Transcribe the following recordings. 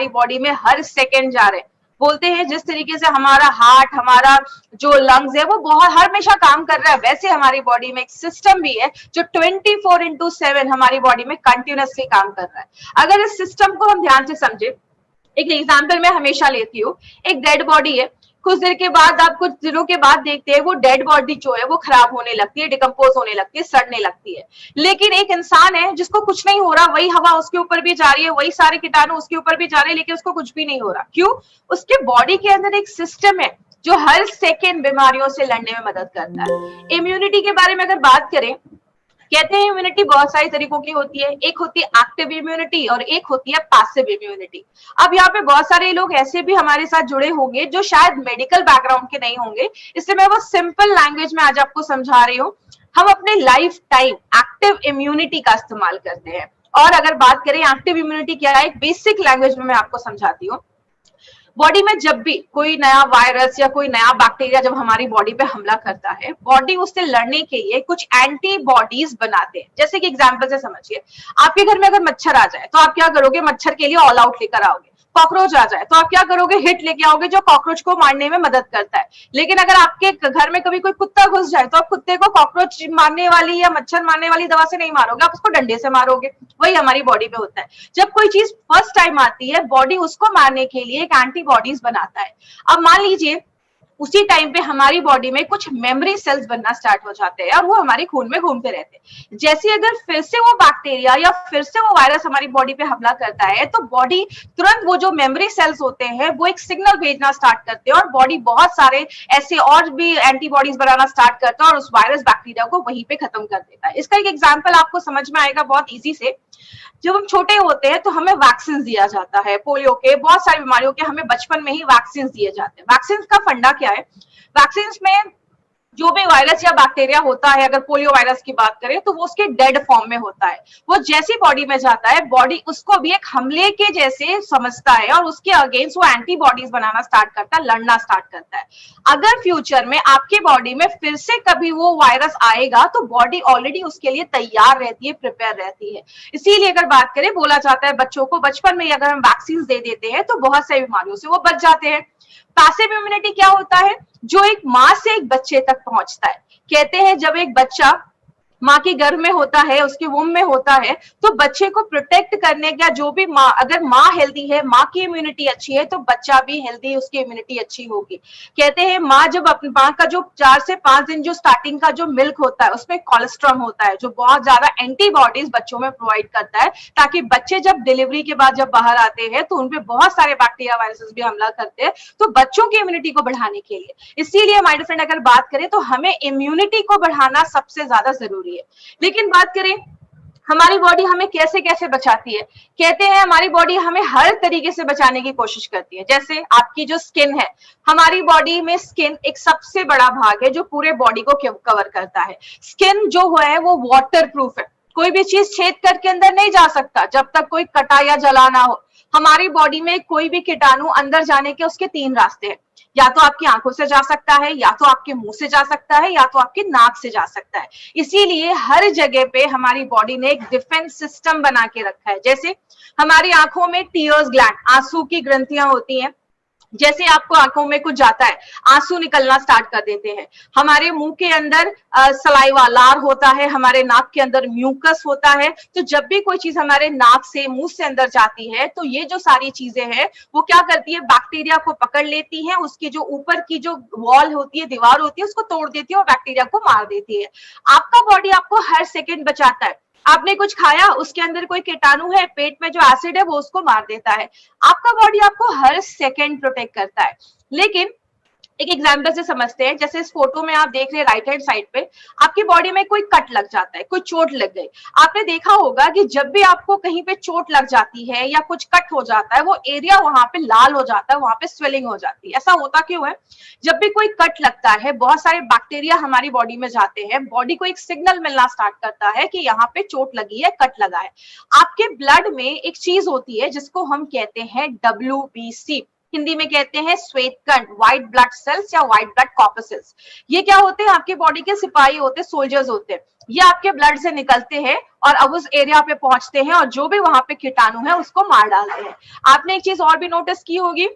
Body में हर second जा रहे हैं। बोलते हैं जिस तरीके से हमारा हार्ट, हमारा जो लंग्स है वो बहुत हमेशा काम कर रहा है, वैसे हमारी बॉडी में एक सिस्टम भी है जो 24/7 हमारी बॉडी में कंटिन्यूअसली काम कर रहा है। अगर इस सिस्टम को हम ध्यान से समझे, एक एग्जाम्पल मैं हमेशा लेती हूँ, एक डेड बॉडी है, कुछ देर के बाद, आप कुछ दिनों के बाद देखते हैं वो डेड बॉडी जो है वो खराब होने लगती है, डिकम्पोज होने लगती है, सड़ने लगती है। लेकिन एक इंसान है जिसको कुछ नहीं हो रहा, वही हवा उसके ऊपर भी जा रही है, वही सारे कीटाणु उसके ऊपर भी जा रहे हैं, लेकिन उसको कुछ भी नहीं हो रहा। क्यों? उसके बॉडी के अंदर एक सिस्टम है जो हर सेकेंड बीमारियों से लड़ने में मदद करता है। इम्यूनिटी के बारे में अगर बात करें, कहते हैं इम्यूनिटी बहुत सारी तरीकों की होती है। एक होती है एक्टिव इम्यूनिटी और एक होती है पैसिव इम्यूनिटी। अब यहाँ पे बहुत सारे लोग ऐसे भी हमारे साथ जुड़े होंगे जो शायद मेडिकल बैकग्राउंड के नहीं होंगे, इसलिए मैं वो सिंपल लैंग्वेज में आज आपको समझा रही हूँ। हम अपने लाइफ टाइम एक्टिव इम्यूनिटी का इस्तेमाल करते हैं। और अगर बात करें एक्टिव इम्यूनिटी क्या है, एक बेसिक लैंग्वेज में मैं आपको समझाती हूँ। बॉडी में जब भी कोई नया वायरस या कोई नया बैक्टीरिया जब हमारी बॉडी पे हमला करता है, बॉडी उससे लड़ने के लिए कुछ एंटीबॉडीज बनाते हैं। जैसे कि एग्जांपल से समझिए, आपके घर में अगर मच्छर आ जाए तो आप क्या करोगे? मच्छर के लिए ऑल आउट लेकर आओगे। कॉकरोच आ जाए तो आप क्या करोगे? हिट लेके आओगे जो कॉकरोच को मारने में मदद करता है। लेकिन अगर आपके घर में कभी कोई कुत्ता घुस जाए तो आप कुत्ते को कॉकरोच मारने वाली या मच्छर मारने वाली दवा से नहीं मारोगे, आप उसको डंडे से मारोगे। वही हमारी बॉडी में होता है। जब कोई चीज फर्स्ट टाइम आती है, बॉडी उसको मारने के लिए एक एंटीबॉडीज बनाता है। अब मान लीजिए उसी टाइम पे हमारी बॉडी में कुछ मेमोरी सेल्स बनना स्टार्ट हो जाते हैं और वो हमारे खून में घूमते रहते हैं। जैसे अगर फिर से वो बैक्टीरिया या फिर से वो वायरस हमारी बॉडी पे हमला करता है तो बॉडी तुरंत वो जो मेमोरी सेल्स होते हैं वो एक सिग्नल भेजना स्टार्ट करते हैं और बॉडी बहुत सारे ऐसे और भी एंटीबॉडीज बनाना स्टार्ट करता है और उस वायरस बैक्टीरिया को वहीं पे खत्म कर देता है। इसका एक एग्जाम्पल आपको समझ में आएगा बहुत ईजी से। जब हम छोटे होते हैं तो हमें वैक्सीन दिया जाता है, पोलियो के, बहुत सारी बीमारियों के हमें बचपन में ही वैक्सीन दिए जाते हैं। वैक्सीन का फंडा क्या है? वैक्सीन में जो भी वायरस या बैक्टीरिया होता है, अगर पोलियो वायरस की बात करें तो वो उसके डेड फॉर्म में होता है। वो जैसी बॉडी में जाता है, बॉडी उसको भी एक हमले के जैसे समझता है और उसके अगेंस्ट वो एंटीबॉडीज बनाना स्टार्ट करता है, लड़ना स्टार्ट करता है। अगर फ्यूचर में आपकी बॉडी में फिर से कभी वो वायरस आएगा तो बॉडी ऑलरेडी उसके लिए तैयार रहती है, प्रिपेयर रहती है। इसीलिए अगर बात करें, बोला जाता है बच्चों को बचपन में अगर हम वैक्सीन दे देते हैं तो बहुत सारी बीमारियों से वो बच जाते हैं। पैसिव इम्यूनिटी क्या होता है? जो एक मां से एक बच्चे तक पहुंचता है। कहते हैं जब एक बच्चा माँ के गर्भ में होता है, उसके वुम में होता है, तो बच्चे को प्रोटेक्ट करने का जो भी माँ, अगर माँ हेल्दी है, माँ की इम्यूनिटी अच्छी है तो बच्चा भी हेल्दी, उसकी इम्यूनिटी अच्छी होगी। कहते हैं माँ जब अपनी माँ का जो 4 से 5 दिन जो स्टार्टिंग का जो मिल्क होता है उसमें कोलेस्ट्रॉम होता है जो बहुत ज्यादा एंटीबॉडीज बच्चों में प्रोवाइड करता है, ताकि बच्चे जब डिलीवरी के बाद जब बाहर आते हैं तो उनपे बहुत सारे बैक्टीरिया वायरसेस भी हमला करते हैं, तो बच्चों की इम्यूनिटी को बढ़ाने के लिए। इसीलिए माय फ्रेंड अगर बात करें तो हमें इम्यूनिटी को बढ़ाना सबसे ज्यादा जरूरी है। लेकिन बात करें हमारी बॉडी हमें कैसे कैसे बचाती है, कहते हैं हमारी बॉडी हमें हर तरीके से बचाने की कोशिश करती है। जैसे आपकी जो स्किन है, हमारी बॉडी में स्किन एक सबसे बड़ा भाग है जो पूरे बॉडी को कवर करता है। स्किन जो है वो वाटर प्रूफ है, कोई भी चीज छेद करके अंदर नहीं जा सकता जब तक कोई कटा या जला ना हो। हमारी बॉडी में कोई भी कीटाणु अंदर जाने के उसके 3 रास्ते हैं, या तो आपकी आंखों से जा सकता है, या तो आपके मुंह से जा सकता है, या तो आपके नाक से जा सकता है। इसीलिए हर जगह पे हमारी बॉडी ने एक डिफेंस सिस्टम बना के रखा है। जैसे हमारी आंखों में टीयर्स ग्लैंड, आंसू की ग्रंथियां होती हैं, जैसे आपको आंखों में कुछ जाता है आंसू निकलना स्टार्ट कर देते हैं। हमारे मुंह के अंदर सलाइवा, लार होता है, हमारे नाक के अंदर म्यूकस होता है। तो जब भी कोई चीज हमारे नाक से, मुंह से अंदर जाती है तो ये जो सारी चीजें हैं वो क्या करती है, बैक्टीरिया को पकड़ लेती है, उसकी जो ऊपर की जो वॉल होती है, दीवार होती है, उसको तोड़ देती है और बैक्टीरिया को मार देती है। आपका बॉडी आपको हर सेकेंड बचाता है। आपने कुछ खाया, उसके अंदर कोई कीटाणु है, पेट में जो एसिड है वो उसको मार देता है। आपका बॉडी आपको हर सेकेंड प्रोटेक्ट करता है। लेकिन एक एग्जाम्पल से समझते हैं, जैसे इस फोटो में आप देख रहे हैं राइट हैंड साइड पे, आपकी बॉडी में कोई कट लग जाता है, कोई चोट लग गई। आपने देखा होगा कि जब भी आपको कहीं पे चोट लग जाती है या कुछ कट हो जाता है, वो एरिया वहां पे लाल हो जाता है, वहां पे स्वेलिंग हो जाती है। ऐसा होता क्यों है? जब भी कोई कट लगता है, बहुत सारे बैक्टीरिया हमारी बॉडी में जाते हैं, बॉडी को एक सिग्नल मिलना स्टार्ट करता है कि यहाँ पे चोट लगी है, कट लगा है। आपके ब्लड में एक चीज होती है जिसको हम कहते हैं WBC, हिंदी में कहते हैं श्वेत कण, व्हाइट ब्लड सेल्स या व्हाइट ब्लड कॉर्पसेल्स। ये क्या होते हैं? आपके बॉडी के सिपाही होते हैं, सोल्जर्स होते हैं। ये आपके ब्लड से निकलते हैं और अब उस एरिया पे पहुंचते हैं और जो भी वहां पे कीटाणु है उसको मार डालते हैं। आपने एक चीज और भी नोटिस की होगी,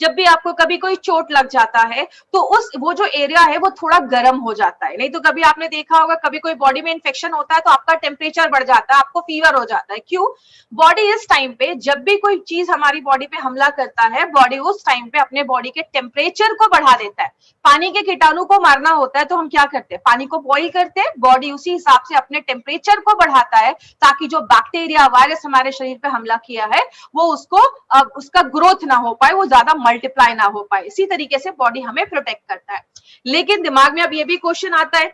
जब भी आपको कभी कोई चोट लग जाता है तो उस वो जो एरिया है वो थोड़ा गर्म हो जाता है। नहीं तो कभी आपने देखा होगा, कभी कोई बॉडी में इंफेक्शन होता है तो आपका टेम्परेचर बढ़ जाता है, आपको फीवर हो जाता है। क्यों? बॉडी इस टाइम पे, जब भी कोई चीज हमारी बॉडी पे हमला करता है, बॉडी उस टाइम पे अपने बॉडी के टेम्परेचर को बढ़ा देता है। पानी के कीटाणु को मारना होता है तो हम क्या करते हैं? पानी को बॉईल करते हैं, बॉडी उसी हिसाब से अपने टेम्परेचर को बढ़ाता है ताकि जो बैक्टीरिया, वायरस हमारे शरीर पे हमला किया है वो उसका ग्रोथ ना हो पाए, वो ज्यादा मल्टीप्लाई ना हो पाए। इसी तरीके से बॉडी हमें प्रोटेक्ट करता है। लेकिन दिमाग में अब ये भी क्वेश्चन आता है,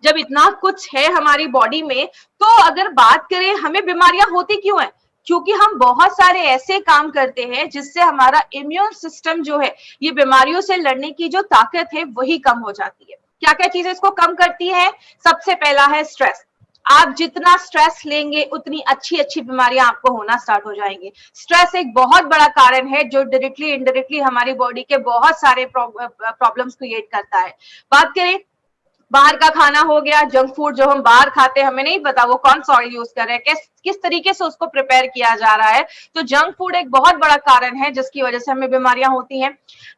जब इतना कुछ है हमारी बॉडी में, तो अगर बात करें हमें बीमारियां होती क्यों है? क्योंकि हम बहुत सारे ऐसे काम करते हैं जिससे हमारा इम्यून सिस्टम जो है, ये बीमारियों से लड़ने की जो ताकत है वही कम हो जाती है। क्या क्या चीजें इसको कम करती है? सबसे पहला है स्ट्रेस। आप जितना स्ट्रेस लेंगे उतनी अच्छी अच्छी बीमारियां आपको होना स्टार्ट हो जाएंगी। स्ट्रेस एक बहुत बड़ा कारण है जो डायरेक्टली इनडायरेक्टली हमारी बॉडी के बहुत सारे प्रॉब्लम्स क्रिएट करता है। बात करें बाहर का खाना हो गया, जंक फूड जो हम बाहर खाते हैं, हमें नहीं पता वो कौन सा ऑयल यूज कर रहे हैं, किस तरीके से उसको प्रिपेयर किया जा रहा है। तो जंक फूड एक बहुत बड़ा कारण है जिसकी वजह से हमें बीमारियां होती हैं।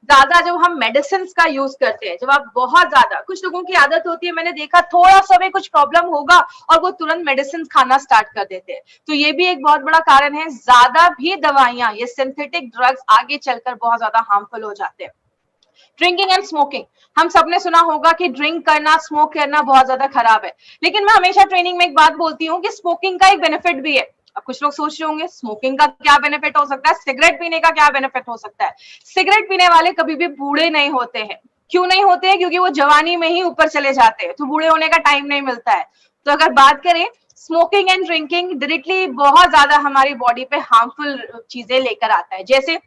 ज्यादा जब हम मेडिसिन का यूज करते हैं, जब आप बहुत ज्यादा, कुछ लोगों की आदत होती है, मैंने देखा थोड़ा सा भी कुछ प्रॉब्लम होगा और वो तुरंत मेडिसिन खाना स्टार्ट कर देते हैं। तो ये भी एक बहुत बड़ा कारण है। ज्यादा भी दवाइयां, ये सिंथेटिक ड्रग्स आगे चलकर बहुत ज्यादा हार्मफुल हो जाते हैं। ड्रिंकिंग एंड स्मोकिंग, हम सबने सुना होगा कि ड्रिंक करना, स्मोक करना बहुत ज्यादा खराब है। लेकिन मैं हमेशा ट्रेनिंग में एक बात बोलती हूँ कि स्मोकिंग का एक बेनिफिट भी है। अब कुछ लोग सोच रहे होंगे स्मोकिंग का क्या बेनिफिट हो सकता है, सिगरेट पीने का क्या बेनिफिट हो सकता है? सिगरेट पीने वाले कभी भी बूढ़े नहीं होते हैं। क्यों नहीं होते हैं? क्योंकि वो जवानी में ही ऊपर चले जाते हैं, तो बूढ़े होने का टाइम नहीं मिलता है। तो अगर बात करें, स्मोकिंग एंड ड्रिंकिंग डायरेक्टली बहुत ज्यादा हमारी बॉडी पे हार्मफुल चीजें लेकर आता है। जैसे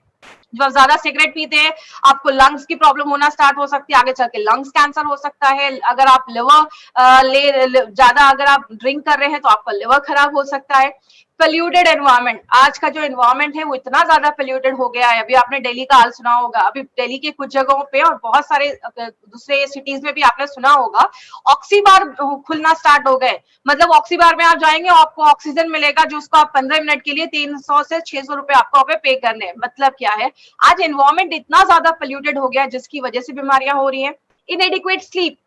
जब आप ज्यादा सिगरेट पीते हैं, आपको लंग्स की प्रॉब्लम होना स्टार्ट हो सकती है, आगे चल के लंग्स कैंसर हो सकता है। अगर आप लिवर ज्यादा अगर आप ड्रिंक कर रहे हैं तो आपका लिवर खराब हो सकता है। पोल्यूटेड एनवायरमेंट, आज का जो एनवायरमेंट है वो इतना ज्यादा पोल्यूटेड हो गया है। अभी आपने दिल्ली का हाल सुना होगा, अभी दिल्ली के कुछ जगहों पे और बहुत सारे दूसरे सिटीज में भी आपने सुना होगा, ऑक्सीबार खुलना स्टार्ट हो गए। मतलब ऑक्सीबार में आप जाएंगे, आपको ऑक्सीजन मिलेगा जो उसको आप 15 मिनट के लिए 300 से 600 रुपए आपको पे करने हैं। मतलब क्या है, आज एनवायरमेंट इतना ज्यादा पोल्यूटेड हो गया जिसकी वजह से बीमारियां हो रही हैं। इनएडिक्वेट स्लीप,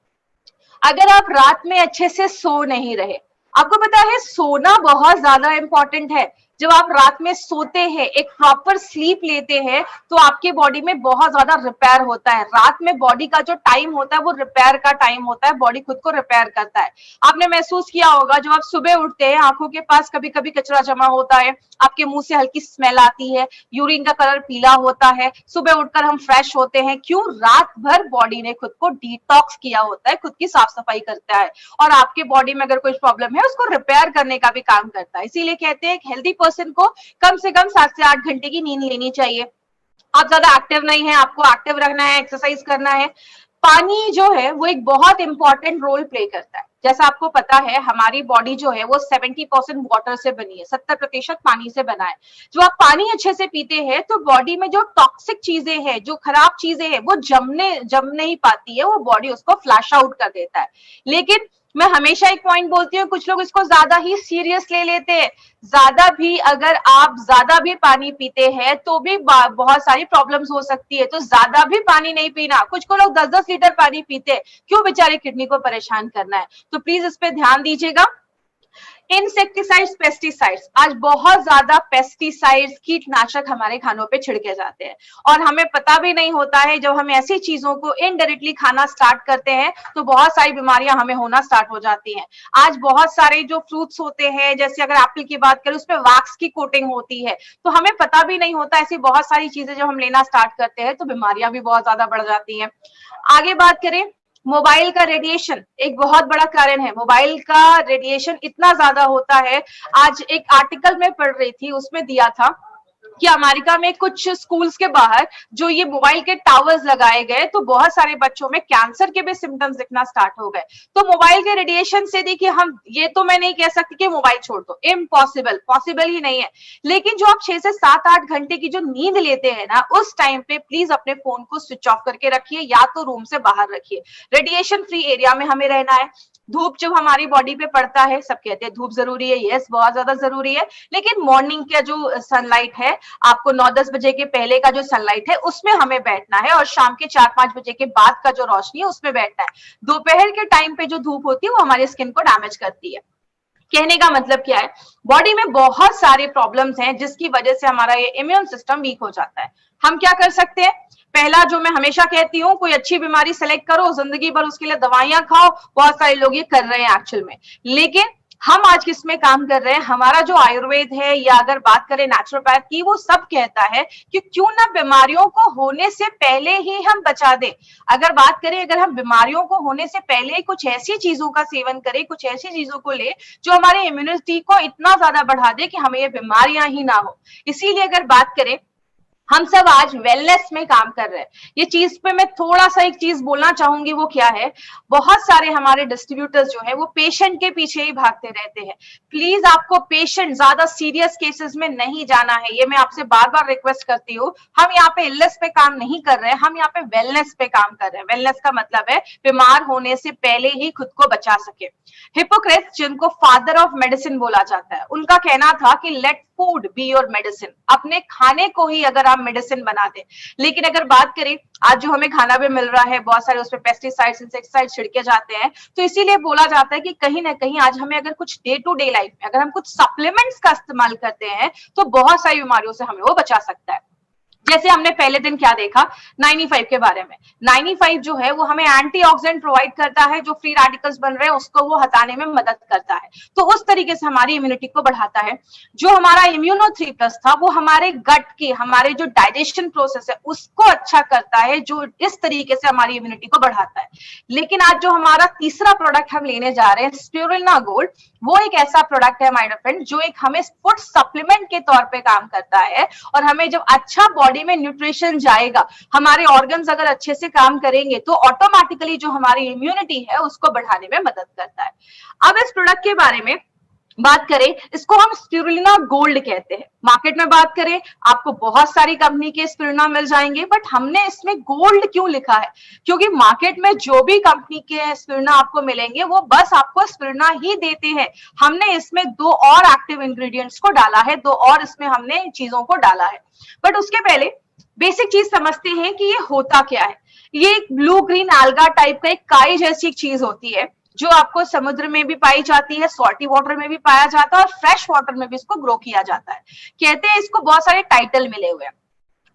अगर आप रात में अच्छे से सो नहीं रहे, आपको पता है सोना बहुत ज्यादा इंपॉर्टेंट है। जब आप रात में सोते हैं, एक प्रॉपर स्लीप लेते हैं, तो आपके बॉडी में बहुत ज्यादा रिपेयर होता है। रात में बॉडी का जो टाइम होता है वो रिपेयर का टाइम होता है, बॉडी खुद को रिपेयर करता है। आपने महसूस किया होगा, जब आप सुबह उठते हैं, आंखों के पास कभी कभी कचरा जमा होता है, आपके मुंह से हल्की स्मेल आती है, यूरिन का कलर पीला होता है, सुबह उठकर हम फ्रेश होते हैं। क्यों? रात भर बॉडी ने खुद को डिटॉक्स किया होता है, खुद की साफ सफाई करता है और आपके बॉडी में अगर कोई प्रॉब्लम है उसको रिपेयर करने का भी काम करता है। इसीलिए कहते हैं एक हेल्दी पर्सन को कम से कम 7 से 8 घंटे की नींद लेनी चाहिए। आप ज्यादा एक्टिव नहीं है, आपको एक्टिव रहना है, एक्सरसाइज करना है। पानी जो है वो एक बहुत इंपॉर्टेंट रोल प्ले करता है। जैसा आपको पता है, हमारी बॉडी जो है वो 70% वाटर से बनी है, 70% पानी से बना है। जो आप पानी अच्छे से पीते हैं तो बॉडी में जो टॉक्सिक चीजें हैं, जो खराब चीजें हैं, वो जम नहीं पाती है, वो बॉडी उसको फ्लैश आउट कर देता है। लेकिन मैं हमेशा एक पॉइंट बोलती हूँ, कुछ लोग इसको ज्यादा ही सीरियस ले लेते हैं। ज्यादा भी, अगर आप ज्यादा भी पानी पीते हैं तो भी बहुत सारी प्रॉब्लम्स हो सकती है। तो ज्यादा भी पानी नहीं पीना। कुछ को लोग 10-10 लीटर पानी पीते हैं, क्यों बेचारे किडनी को परेशान करना है? तो प्लीज इस पे ध्यान दीजिएगा। इंसेक्टिसाइड्स, पेस्टिसाइड्स, आज बहुत ज्यादा पेस्टिसाइड्स, कीटनाशक हमारे खानों पे छिड़के जाते हैं और हमें पता भी नहीं होता है। जब हम ऐसी चीजों को इनडायरेक्टली खाना स्टार्ट करते हैं तो बहुत सारी बीमारियां हमें होना स्टार्ट हो जाती हैं। आज बहुत सारे जो फ्रूट्स होते हैं, जैसे अगर एप्पल की बात करें, उसपे वैक्स की कोटिंग होती है, तो हमें पता भी नहीं होता। ऐसी बहुत सारी चीजें जब हम लेना स्टार्ट करते हैं तो बीमारियां भी बहुत ज्यादा बढ़ जाती हैं। आगे बात करें, मोबाइल का रेडिएशन एक बहुत बड़ा कारण है। मोबाइल का रेडिएशन इतना ज्यादा होता है। आज एक आर्टिकल में पढ़ रही थी, उसमें दिया था कि अमेरिका में कुछ स्कूल्स के बाहर जो ये मोबाइल के टावर्स लगाए गए तो बहुत सारे बच्चों में कैंसर के भी सिम्टम्स दिखना स्टार्ट हो गए। तो मोबाइल के रेडिएशन से देखिए, हम ये तो मैं नहीं कह सकती कि मोबाइल छोड़ दो, इम्पॉसिबल, पॉसिबल ही नहीं है। लेकिन जो आप 6 से 7-8 घंटे की जो नींद लेते हैं ना, उस टाइम पे प्लीज अपने फोन को स्विच ऑफ करके रखिए या तो रूम से बाहर रखिए। रेडिएशन फ्री एरिया में हमें रहना है। धूप जब हमारी बॉडी पे पड़ता है, सब कहते हैं धूप जरूरी है, यस बहुत ज्यादा जरूरी है, लेकिन मॉर्निंग का जो सनलाइट है, आपको 9-10 बजे के पहले का जो सनलाइट है उसमें हमें बैठना है, और शाम के 4-5 बजे के बाद का जो रोशनी है उसमें बैठना है। दोपहर के टाइम पे जो धूप होती है वो हमारी स्किन को डैमेज करती है। कहने का मतलब क्या है, बॉडी में बहुत सारे प्रॉब्लम्स हैं जिसकी वजह से हमारा ये इम्यून सिस्टम वीक हो जाता है। हम क्या कर सकते हैं? पहला, जो मैं हमेशा कहती हूँ, कोई अच्छी बीमारी सेलेक्ट करो, जिंदगी भर उसके लिए दवाइयां खाओ। बहुत सारे लोग ये कर रहे हैं एक्चुअल में, लेकिन हम आज किसमें काम कर रहे हैं? हमारा जो आयुर्वेद है, या अगर बात करें नेचुरोपैथ की, वो सब कहता है कि क्यों ना बीमारियों को होने से पहले ही हम बचा दें। अगर बात करें, अगर हम बीमारियों को होने से पहले कुछ ऐसी चीजों का सेवन करें, कुछ ऐसी चीजों को ले जो हमारे इम्यूनिटी को इतना ज्यादा बढ़ा दे कि हमें ये बीमारियां ही ना हो। इसीलिए अगर बात करें, हम सब आज वेलनेस में काम कर रहे हैं। ये चीज पे मैं थोड़ा सा एक चीज बोलना चाहूंगी, वो क्या है, बहुत सारे हमारे डिस्ट्रीब्यूटर्स जो है वो पेशेंट के पीछे ही भागते रहते हैं। प्लीज आपको पेशेंट, ज्यादा सीरियस केसेस में नहीं जाना है, ये मैं आपसे बार बार रिक्वेस्ट करती हूँ। हम यहाँ पे इलनेस पे काम नहीं कर रहे हैं, हम यहाँ पे वेलनेस पे काम कर रहे हैं। वेलनेस का मतलब है बीमार होने से पहले ही खुद को बचा सके। हिपोक्रेट्स, जिनको फादर ऑफ मेडिसिन बोला जाता है, उनका कहना था कि let food be your medicine. अपने खाने को ही अगर आप मेडिसिन बना दे। लेकिन अगर बात करें, आज जो हमें खाना भी मिल रहा है, बहुत सारे उसमें पेस्टिसाइड्स, इंसेक्टिसाइड्स छिड़के जाते हैं, तो इसीलिए बोला जाता है कि कहीं ना कहीं आज हमें अगर कुछ डे टू डे लाइफ में अगर हम कुछ सप्लीमेंट्स का इस्तेमाल करते हैं तो बहुत सारी बीमारियों से हमें वो बचा सकता है। जैसे हमने पहले दिन क्या देखा, 95 के बारे में। 95 जो है वो हमें एंटीऑक्सीडेंट प्रोवाइड करता है, जो फ्री रेडिकल्स बन रहे हैं उसको वो हटाने में मदद करता है, तो उस तरीके से हमारी इम्यूनिटी को बढ़ाता है। जो हमारा इम्यूनो 3+ था, वो हमारे गट के, हमारे जो डाइजेशन प्रोसेस है उसको अच्छा करता है, जो इस तरीके से हमारी इम्यूनिटी को बढ़ाता है। लेकिन आज जो हमारा तीसरा प्रोडक्ट हम लेने जा रहे हैं, स्पिरुलिना गोल्ड, वो एक ऐसा प्रोडक्ट है माय डियर फ्रेंड, जो एक हमें फूड सप्लीमेंट के तौर पे काम करता है। और हमें जब अच्छा बॉडी में न्यूट्रिशन जाएगा, हमारे ऑर्गन्स अगर अच्छे से काम करेंगे, तो ऑटोमेटिकली जो हमारी इम्यूनिटी है उसको बढ़ाने में मदद करता है। अब इस प्रोडक्ट के बारे में बात करें, इसको हम स्पिरुलिना गोल्ड कहते हैं। मार्केट में बात करें, आपको बहुत सारी कंपनी के स्पिरुलिना मिल जाएंगे, बट हमने इसमें गोल्ड क्यों लिखा है? क्योंकि मार्केट में जो भी कंपनी के स्पिरुलिना आपको मिलेंगे वो बस आपको स्पिरुलिना ही देते हैं। हमने इसमें 2 और एक्टिव इंग्रेडिएंट्स को डाला है, 2 और इसमें हमने चीजों को डाला है। बट उसके पहले बेसिक चीज समझते हैं कि ये होता क्या है। ये एक ब्लू ग्रीन alga टाइप का एक काई जैसी एक चीज होती है, जो आपको समुद्र में भी पाई जाती है, सॉल्टी वाटर में भी पाया जाता है, और फ्रेश वाटर में भी इसको ग्रो किया जाता है। कहते हैं इसको बहुत सारे टाइटल मिले हुए हैं।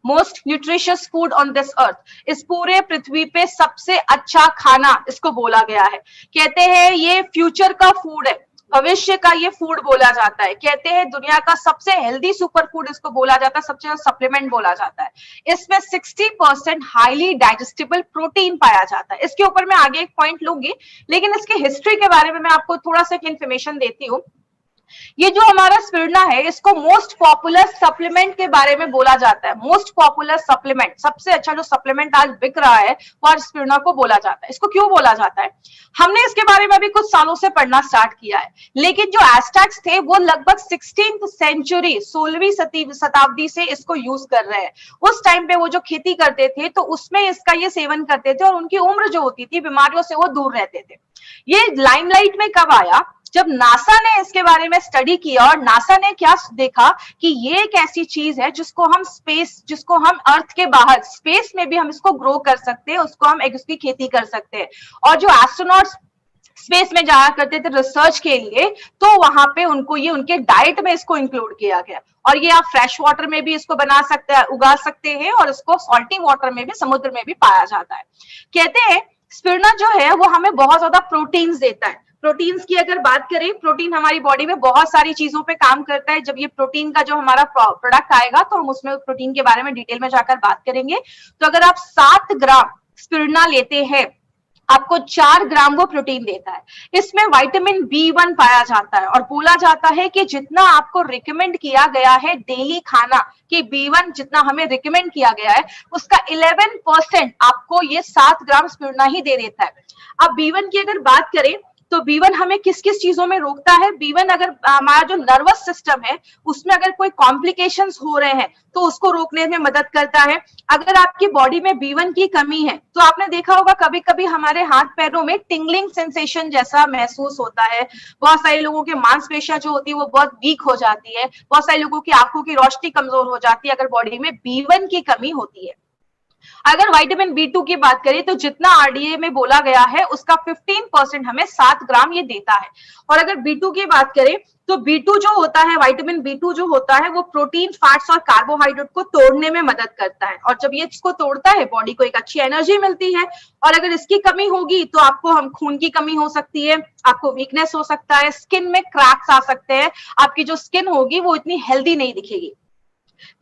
Most nutritious food on this earth, इस पूरे पृथ्वी पे सबसे अच्छा खाना इसको बोला गया है। कहते हैं ये फ्यूचर का फूड है, भविष्य का ये फूड बोला जाता है। कहते हैं दुनिया का सबसे हेल्दी सुपर फूड इसको बोला जाता है, सबसे ज्यादा सप्लीमेंट बोला जाता है। इसमें 60% हाईली डाइजेस्टेबल प्रोटीन पाया जाता है। इसके ऊपर मैं आगे एक पॉइंट लूंगी, लेकिन इसके हिस्ट्री के बारे में मैं आपको थोड़ा सा इंफॉर्मेशन देती हूँ। ये जो हमारा स्पिरुलिना है, इसको मोस्ट पॉपुलर सप्लीमेंट के बारे में बोला जाता है। मोस्ट पॉपुलर सप्लीमेंट, सबसे अच्छा जो सप्लीमेंट आज बिक रहा है वो आज स्पिरुलिना को बोला जाता है। इसको क्यों बोला जाता है? हमने इसके बारे में अभी कुछ सालों से पढ़ना स्टार्ट किया है, लेकिन जो एस्टेक्स थे वो लगभग 16th सेंचुरी, 16वीं शताब्दी से इसको यूज कर रहे हैं। उस टाइम पे वो जो खेती करते थे तो उसमें इसका ये सेवन करते थे, और उनकी उम्र जो होती थी, बीमारियों से वो दूर रहते थे। ये लाइमलाइट में कब आया? जब नासा ने इसके बारे में स्टडी किया, और नासा ने क्या देखा कि ये एक ऐसी चीज है जिसको हम स्पेस, जिसको हम अर्थ के बाहर स्पेस में भी हम इसको ग्रो कर सकते हैं, उसको हम उसकी खेती कर सकते हैं। और जो एस्ट्रोनॉट्स स्पेस में जाया करते थे रिसर्च के लिए, तो वहां पे उनको ये उनके डाइट में इसको इंक्लूड किया गया। और ये आप फ्रेश वाटर में भी इसको बना सकते हैं, उगा सकते हैं, और इसको सॉल्टी वाटर में भी, समुद्र में भी पाया जाता है। कहते हैं स्पिरुलिना जो है वो हमें बहुत ज्यादा प्रोटीन्स देता है। प्रोटीन्स की अगर बात करें, प्रोटीन हमारी बॉडी में बहुत सारी चीजों पे काम करता है। जब ये प्रोटीन का जो हमारा प्रोडक्ट आएगा तो हम उसमें प्रोटीन के बारे में डिटेल में जाकर बात करेंगे। तो अगर आप 7 ग्राम स्पिरुलिना लेते हैं आपको 4 ग्राम वो प्रोटीन देता है। इसमें विटामिन B1 पाया जाता है और बोला जाता है कि जितना आपको रिकमेंड किया गया है डेली खाना कि B1 जितना हमें रिकमेंड किया गया है उसका 11% आपको ये 7 ग्राम स्पिरुलिना ही दे देता है। अब B1 की अगर बात करें तो B1 हमें किस किस चीजों में रोकता है? B1 अगर हमारा जो नर्वस सिस्टम है उसमें अगर कोई कॉम्प्लिकेशंस हो रहे हैं तो उसको रोकने में मदद करता है। अगर आपकी बॉडी में B1 की कमी है तो आपने देखा होगा कभी कभी हमारे हाथ पैरों में टिंगलिंग सेंसेशन जैसा महसूस होता है। बहुत सारे लोगों के मांसपेशियां जो होती है वो बहुत वीक हो जाती है। बहुत सारे लोगों की आंखों की रोशनी कमजोर हो जाती है अगर बॉडी में B1 की कमी होती है। अगर विटामिन B2 की बात करें तो जितना आरडीए में बोला गया है उसका 15% हमें 7 ग्राम ये देता है। और अगर B2 की बात करें तो B2 जो होता है, विटामिन B2 जो होता है वो प्रोटीन, फैट्स और कार्बोहाइड्रेट को तोड़ने में मदद करता है और जब ये इसको तोड़ता है बॉडी को एक अच्छी एनर्जी मिलती है। और अगर इसकी कमी होगी तो आपको हम खून की कमी हो सकती है, आपको वीकनेस हो सकता है, स्किन में क्रैक्स आ सकते हैं, आपकी जो स्किन होगी वो इतनी हेल्दी नहीं दिखेगी।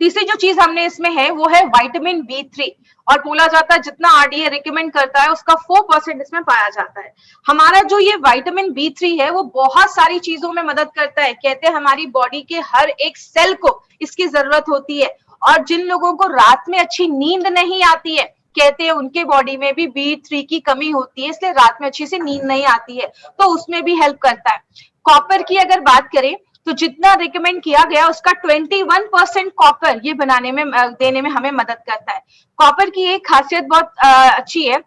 तीसरी जो चीज हमने इसमें है वो है विटामिन B3 और बोला जाता है जितना आरडीए रिकमेंड करता है उसका 4% इसमें पाया जाता है। हमारा जो ये विटामिन B3 है वो बहुत सारी चीजों में मदद करता है। कहते हैं हमारी बॉडी के हर एक सेल को इसकी जरूरत होती है और जिन लोगों को रात में अच्छी नींद नहीं आती है कहते हैं उनके बॉडी में भी B3 की कमी होती है, इसलिए रात में अच्छी से नींद नहीं आती है, तो उसमें भी हेल्प करता है। कॉपर की अगर बात करें तो जितना रिकमेंड किया गया उसका 21% कॉपर ये बनाने में देने में हमें मदद करता है। कॉपर की एक खासियत बहुत अच्छी है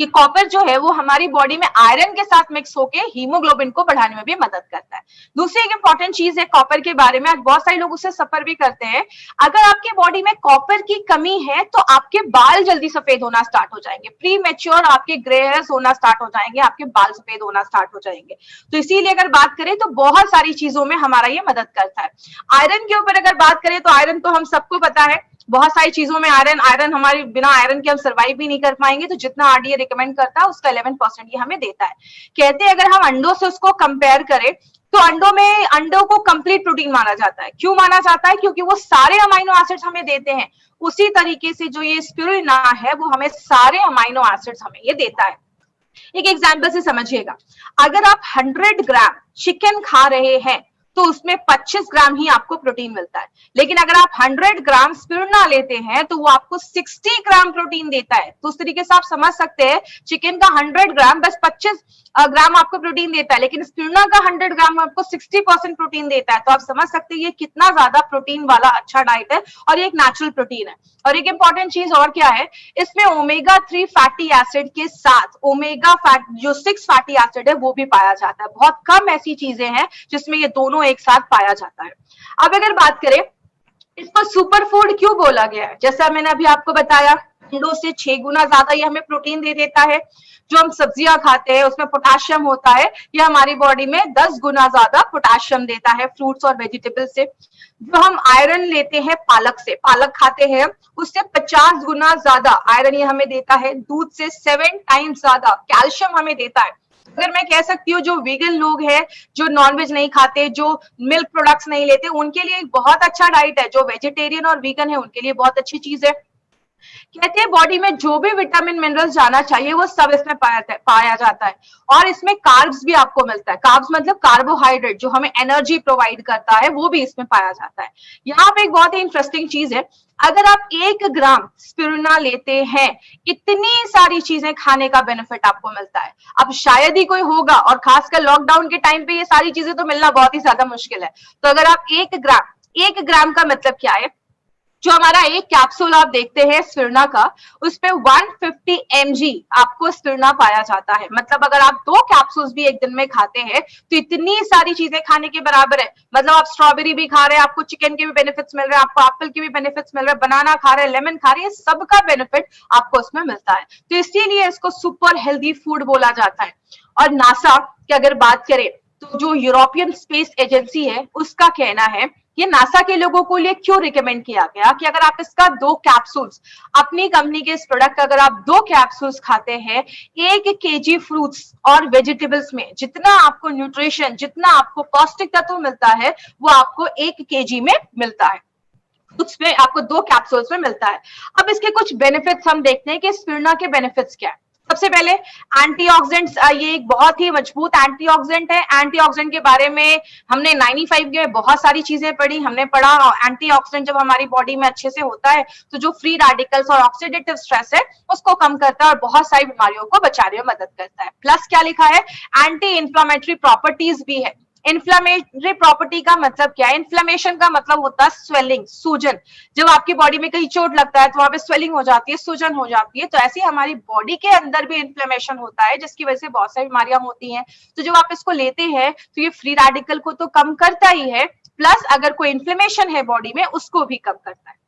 कि कॉपर जो है वो हमारी बॉडी में आयरन के साथ मिक्स होके हीमोग्लोबिन को बढ़ाने में भी मदद करता है। दूसरी एक इंपॉर्टेंट चीज है कॉपर के बारे में, आज बहुत सारे लोग उससे सफर भी करते हैं। अगर आपके बॉडी में कॉपर की कमी है तो आपके बाल जल्दी सफेद होना स्टार्ट हो जाएंगे, प्री मैच्योर आपके ग्रे हेयर्स होना स्टार्ट हो जाएंगे, आपके बाल सफेद होना स्टार्ट हो जाएंगे। तो इसीलिए अगर बात करें तो बहुत सारी चीजों में हमारा ये मदद करता है। आयरन के ऊपर अगर बात करें तो आयरन तो हम सबको पता है बहुत सारी चीजों में आयरन हमारी बिना आयरन के हम सर्वाइव भी नहीं कर पाएंगे, तो जितना आरडीए रिकमेंड करता है उसका 11% ये हमें देता है। कहते हैं अगर हम अंडों से उसको कंपेयर करें तो अंडों को कंप्लीट प्रोटीन माना जाता है। क्यों माना जाता है? क्योंकि वो सारे अमाइनो एसिड्स हमें देते हैं। उसी तरीके से जो ये स्पिरुलिना है वो हमें सारे अमाइनो एसिड्स हमें ये देता है। एक एग्जाम्पल से समझिएगा, अगर आप 100 ग्राम चिकन खा रहे हैं तो उसमें 25 ग्राम ही आपको प्रोटीन मिलता है, लेकिन अगर आप 100 ग्राम स्पिरुलिना लेते हैं तो वो आपको 60 ग्राम प्रोटीन देता है। तो उस तरीके से आप समझ सकते हैं चिकन का 100 ग्राम बस 25 ग्राम आपको प्रोटीन देता है, लेकिन स्पिरुलिना का 100 ग्राम आपको 60% प्रोटीन देता है। तो आप समझ सकते हैं ये कितना ज्यादा प्रोटीन वाला अच्छा डाइट है और ये एक नेचुरल प्रोटीन है। और एक इंपॉर्टेंट चीज और क्या है, इसमें ओमेगा 3 फैटी एसिड के साथ ओमेगा फैट जो 6 फैटी एसिड है वो भी पाया जाता है। बहुत कम ऐसी चीजें हैं जिसमें ये दोनों एक साथ पाया जाता है। अब अगर बात करें इसको सुपर फूड क्यों बोला गया है, जैसा मैंने अभी आपको बताया अंडों से 6 गुना ज्यादा ये हमें प्रोटीन दे देता है। जो हम सब्जियां खाते हैं उसमें पोटेशियम होता है, ये हमारी बॉडी में 10 गुना ज्यादा पोटेशियम देता है फ्रूट्स और वेजिटेबल से। जो हम आयरन लेते हैं पालक से, पालक खाते हैं उससे 50 गुना ज्यादा आयरन ये हमें देता है। दूध से 7 टाइम्स ज्यादा कैल्शियम हमें देता है। अगर मैं कह सकती हूँ जो वीगन लोग हैं, जो नॉनवेज नहीं खाते, जो मिल्क प्रोडक्ट्स नहीं लेते, उनके लिए एक बहुत अच्छा डाइट है। जो वेजिटेरियन और वीगन है उनके लिए बहुत अच्छी चीज है। कहते हैं बॉडी में जो भी विटामिन मिनरल्स जाना चाहिए वो सब इसमें पाया जाता है। और इसमें कार्ब्स भी आपको मिलता है, कार्ब्स मतलब कार्बोहाइड्रेट जो हमें एनर्जी प्रोवाइड करता है वो भी इसमें पाया जाता है। यहाँ पे एक बहुत ही इंटरेस्टिंग चीज है, अगर आप 1 ग्राम स्पिरुलिना लेते हैं इतनी सारी चीजें खाने का बेनिफिट आपको मिलता है। अब शायद ही कोई होगा, और खासकर लॉकडाउन के टाइम पे ये सारी चीजें तो मिलना बहुत ही ज्यादा मुश्किल है। तो अगर आप 1 ग्राम का मतलब क्या है, जो हमारा एक कैप्सूल आप देखते हैं स्पिरुलिना का उस पे 150 mg आपको स्पिरुलिना पाया जाता है। मतलब अगर आप 2 कैप्सूल्स भी एक दिन में खाते हैं तो इतनी सारी चीजें खाने के बराबर है। मतलब आप स्ट्रॉबेरी भी खा रहे हैं, आपको चिकन के भी बेनिफिट्स मिल रहे हैं, आपको एप्पल के भी बेनिफिट्स मिल रहे हैं, बनाना खा रहे हैं, लेमन खा रहे हैं, सबका बेनिफिट आपको उसमें मिलता है। तो इसीलिए इसको सुपर हेल्दी फूड बोला जाता है। और नासा की अगर बात करें तो जो यूरोपियन स्पेस एजेंसी है उसका कहना है ये नासा के लोगों को लिए क्यों रिकमेंड किया गया कि अगर आप इसका 2 कैप्सूल्स अपनी कंपनी के इस प्रोडक्ट का अगर आप 2 कैप्सूल्स खाते हैं 1 kg फ्रूट्स और वेजिटेबल्स में जितना आपको न्यूट्रिशन, जितना आपको पौष्टिक तत्व मिलता है वो आपको 1 kg में मिलता है, उसमें आपको 2 कैप्सूल्स में मिलता है। अब इसके कुछ बेनिफिट्स हम देखते हैं कि स्पिरुलिना के बेनिफिट्स क्या है। सबसे पहले एंटीऑक्सीडेंट्स, ये एक बहुत ही मजबूत एंटीऑक्सीडेंट है। एंटीऑक्सीडेंट के बारे में हमने 95 के बहुत सारी चीजें पढ़ी, हमने पढ़ा एंटीऑक्सीडेंट जब हमारी बॉडी में अच्छे से होता है तो जो फ्री रेडिकल्स और ऑक्सीडेटिव स्ट्रेस है उसको कम करता है और बहुत सारी बीमारियों को बचाने में मदद करता है। प्लस क्या लिखा है, एंटी इंफ्लेमेटरी प्रॉपर्टीज भी है। इन्फ्लेमेटरी प्रॉपर्टी का मतलब क्या है, इन्फ्लेमेशन का मतलब होता है स्वेलिंग, सूजन। जब आपकी बॉडी में कहीं चोट लगता है तो वहां पे स्वेलिंग हो जाती है, सूजन हो जाती है। तो ऐसे ही हमारी बॉडी के अंदर भी इन्फ्लेमेशन होता है जिसकी वजह से बहुत सारी बीमारियां होती हैं। तो जब आप इसको लेते हैं तो ये फ्री रेडिकल को तो कम करता ही है, प्लस अगर कोई इन्फ्लेमेशन है बॉडी में उसको भी कम करता है।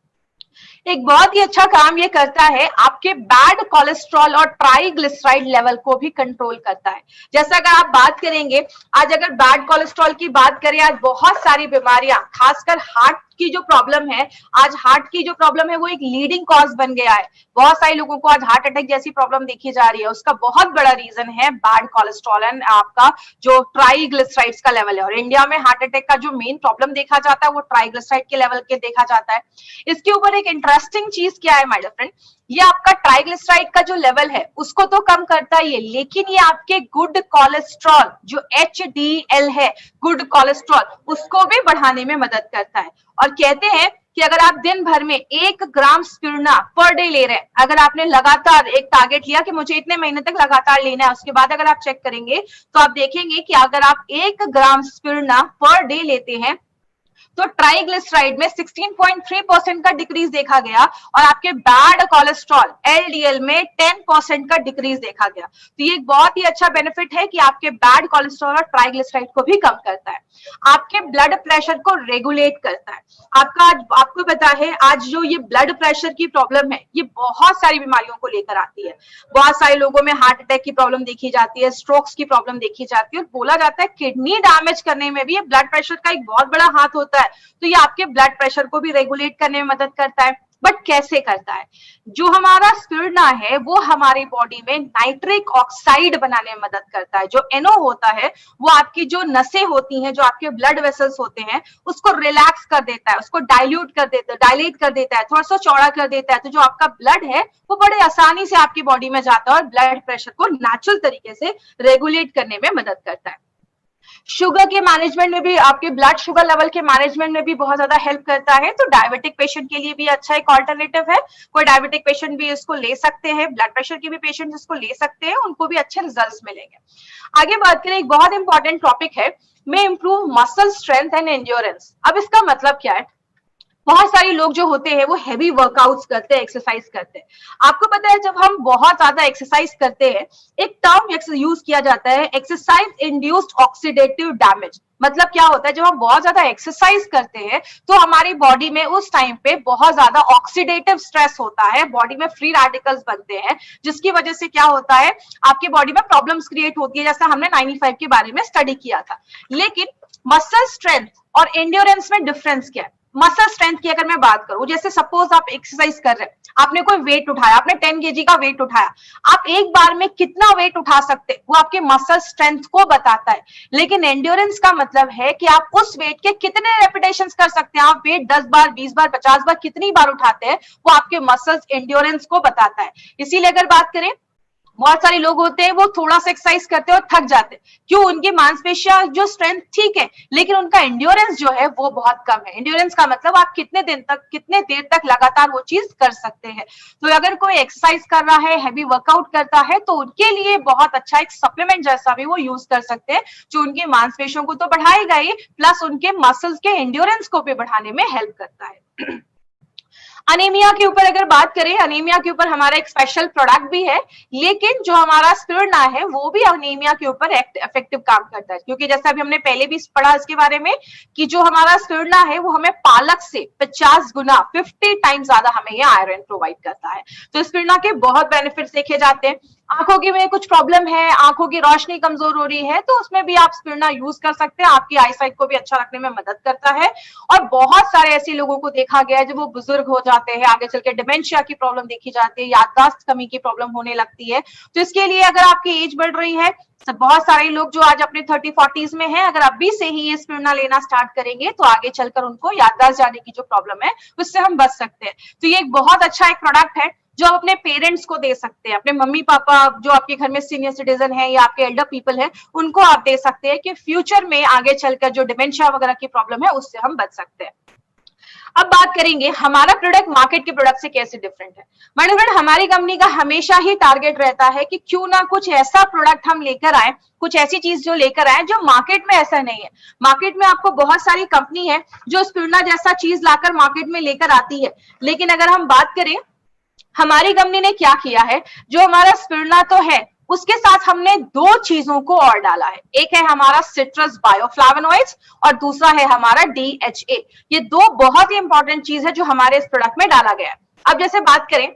एक बहुत ही अच्छा काम ये करता है, आपके बैड कोलेस्ट्रॉल और ट्राइग्लिसराइड लेवल को भी कंट्रोल करता है। जैसा अगर आप बात करेंगे, आज अगर बैड कोलेस्ट्रॉल की बात करें, आज बहुत सारी बीमारियां, खासकर हार्ट की जो प्रॉब्लम है, आज हार्ट की जो प्रॉब्लम है वो एक लीडिंग कॉज बन गया है। बहुत सारे लोगों को आज हार्ट अटैक जैसी प्रॉब्लम देखी जा रही है, उसका बहुत बड़ा रीजन है बैड कोलेस्ट्रॉल एंड आपका जो ट्राइग्लिसराइड्स का लेवल है। और इंडिया में हार्ट अटैक का जो मेन प्रॉब्लम देखा जाता है वो ट्राइग्लिसराइड के लेवल के देखा जाता है। इसके ऊपर एक इंटरेस्टिंग चीज क्या है माय डियर फ्रेंड, ये आपका ट्राइग्लिसराइड का जो लेवल है उसको तो कम करता ही है, लेकिन ये आपके गुड कोलेस्ट्रॉल जो HDL है, गुड कोलेस्ट्रॉल, उसको भी बढ़ाने में मदद करता है। और कहते हैं कि अगर आप दिन भर में 1 ग्राम स्पिरुलिना पर डे ले रहे हैं, अगर आपने लगातार एक टारगेट लिया कि मुझे इतने महीने तक लगातार लेना है, उसके बाद अगर आप चेक करेंगे तो आप देखेंगे कि अगर आप 1 ग्राम स्पिरुलिना पर डे लेते हैं तो ट्राइग्लिसराइड में 16.3% का डिक्रीज देखा गया और आपके बैड कोलेस्ट्रॉल LDL में 10% का डिक्रीज देखा गया। तो ये एक बहुत ही अच्छा बेनिफिट है कि आपके बैड कोलेस्ट्रॉल और ट्राइग्लिसराइड को भी कम करता है, आपके ब्लड प्रेशर को रेगुलेट करता है। आपको पता है आज जो ये ब्लड प्रेशर की प्रॉब्लम है ये बहुत सारी बीमारियों को लेकर आती है। बहुत सारे लोगों में हार्ट अटैक की प्रॉब्लम देखी जाती है, स्ट्रोक्स की प्रॉब्लम देखी जाती है, और बोला जाता है किडनी डैमेज करने में भी ये ब्लड प्रेशर का एक बहुत बड़ा हाथ होता है। तो ये आपके ब्लड प्रेशर को भी रेगुलेट करने में मदद करता है। बट कैसे करता है, जो हमारा स्पिरुलिना है वो हमारी बॉडी में नाइट्रिक ऑक्साइड बनाने में मदद करता है। जो NO होता है वो आपकी जो नसें होती हैं, जो आपके ब्लड वेसल्स होते हैं, उसको रिलैक्स कर देता है, उसको डाइल्यूट कर देता है, डायलेट कर देता है, थोड़ा सा चौड़ा कर देता है। तो जो आपका ब्लड है वो बड़े आसानी से आपकी बॉडी में जाता है और ब्लड प्रेशर को नेचुरल तरीके से रेगुलेट करने में मदद करता है। शुगर के मैनेजमेंट में भी, आपके ब्लड शुगर लेवल के मैनेजमेंट में भी बहुत ज्यादा हेल्प करता है। तो डायबिटिक पेशेंट के लिए भी अच्छा एक ऑल्टरनेटिव है। कोई डायबिटिक पेशेंट भी इसको ले सकते हैं, ब्लड प्रेशर के भी पेशेंट इसको ले सकते हैं, उनको भी अच्छे रिजल्ट्स मिलेंगे। आगे बात करें, एक बहुत इंपॉर्टेंट टॉपिक है, में improve muscle strength and endurance. अब इसका मतलब क्या है, बहुत सारे लोग जो होते हैं वो हैवी वर्कआउट्स करते हैं, एक्सरसाइज करते हैं। आपको पता है जब हम बहुत ज्यादा एक्सरसाइज करते हैं, एक टर्म यूज किया जाता है, एक्सरसाइज इंड्यूस्ड ऑक्सीडेटिव डैमेज। मतलब क्या होता है, जब हम बहुत ज्यादा एक्सरसाइज करते हैं तो हमारी बॉडी में उस टाइम पे बहुत ज्यादा ऑक्सीडेटिव स्ट्रेस होता है, बॉडी में फ्री रेडिकल्स बनते हैं, जिसकी वजह से क्या होता है, आपकी बॉडी में प्रॉब्लम्स क्रिएट होती है, जैसा हमने 95 के बारे में स्टडी किया था। लेकिन मसल स्ट्रेंथ और एंड्योरेंस में डिफरेंस क्या है? मसल स्ट्रेंथ की अगर मैं बात करूं, जैसे सपोज आप एक्सरसाइज कर रहे हैं, आपने कोई वेट उठाया, आपने 10 kg का वेट उठाया, आप एक बार में कितना वेट उठा सकते हैं वो आपके मसल स्ट्रेंथ को बताता है। लेकिन एंड्योरेंस का मतलब है कि आप उस वेट के कितने रेपिटेशंस कर सकते हैं। आप वेट 10 बार, 20 बार, 50 बार कितनी बार उठाते हैं वो आपके मसल्स एंड्योरेंस को बताता है। इसीलिए अगर बात करें, बहुत सारे लोग होते हैं वो थोड़ा सा एक्सरसाइज करते हैं और थक जाते हैं। क्यों? उनकी मांसपेशियां जो स्ट्रेंथ ठीक है, लेकिन उनका एंड्योरेंस जो है वो बहुत कम है। एंड्योरेंस का मतलब आप कितने देर तक लगातार वो चीज कर सकते हैं। तो अगर कोई एक्सरसाइज कर रहा है, हैवी वर्कआउट करता है, तो उनके लिए बहुत अच्छा एक सप्लीमेंट जैसा भी वो यूज कर सकते हैं, जो उनकी मांसपेशियों को तो बढ़ाएगा ही, प्लस उनके मसल्स के एंड्योरेंस को भी बढ़ाने में हेल्प करता है। अनीमिया के ऊपर अगर बात करें, अनीमिया के ऊपर हमारा एक स्पेशल प्रोडक्ट भी है, लेकिन जो हमारा स्पिरुलिना है वो भी अनीमिया के ऊपर इफेक्टिव काम करता है। क्योंकि जैसा अभी हमने पहले भी पढ़ा इसके बारे में कि जो हमारा स्पिरुलिना है वो हमें पालक से 50 गुना 50 टाइम्स ज्यादा हमें ये आयरन प्रोवाइड करता है। तो स्पिरुलिना के बहुत बेनिफिट्स देखे जाते हैं। आंखों की में कुछ प्रॉब्लम है, आंखों की रोशनी कमजोर हो रही है, तो उसमें भी आप स्पिरुलिना यूज कर सकते हैं, आपकी आईसाइट को भी अच्छा रखने में मदद करता है। और बहुत सारे ऐसे लोगों को देखा गया है जब वो बुजुर्ग हो जाते हैं, आगे चल के डिमेंशिया की प्रॉब्लम देखी जाती है, याददाश्त कमी की प्रॉब्लम होने लगती है। तो इसके लिए अगर आपकी एज बढ़ रही है, तो बहुत सारे लोग जो आज अपने 30-40s में हैं, अगर अभी से ही ये स्पिरुलिना लेना स्टार्ट करेंगे तो आगे चलकर उनको याददाश्त जाने की जो प्रॉब्लम है उससे हम बच सकते हैं। तो ये एक बहुत अच्छा एक प्रोडक्ट है। जो आप अपने पेरेंट्स को दे सकते हैं, अपने मम्मी पापा जो आपके घर में सीनियर सिटीजन है या आपके एल्डर पीपल है, उनको आप दे सकते हैं कि फ्यूचर में आगे चलकर जो डिमेंशिया वगैरह की प्रॉब्लम है उससे हम बच सकते हैं। अब बात करेंगे हमारा प्रोडक्ट मार्केट के प्रोडक्ट से कैसे डिफरेंट है। माय डियर फ्रेंड, हमारी कंपनी का हमेशा ही टारगेट रहता है कि क्यों ना कुछ ऐसा प्रोडक्ट हम लेकर आए, कुछ ऐसी चीज जो लेकर आए जो मार्केट में ऐसा नहीं है। मार्केट में आपको बहुत सारी कंपनी है जो स्पिरुलिना जैसा चीज लाकर मार्केट में लेकर आती है, लेकिन अगर हम बात करें हमारी कंपनी ने क्या किया है, जो हमारा स्पिरुलिना तो है उसके साथ हमने दो चीजों को और डाला है। एक है हमारा सिट्रस बायोफ्लावोनॉइड्स और दूसरा है हमारा DHA। ये दो बहुत ही इंपॉर्टेंट चीज है जो हमारे इस प्रोडक्ट में डाला गया है। अब जैसे बात करें,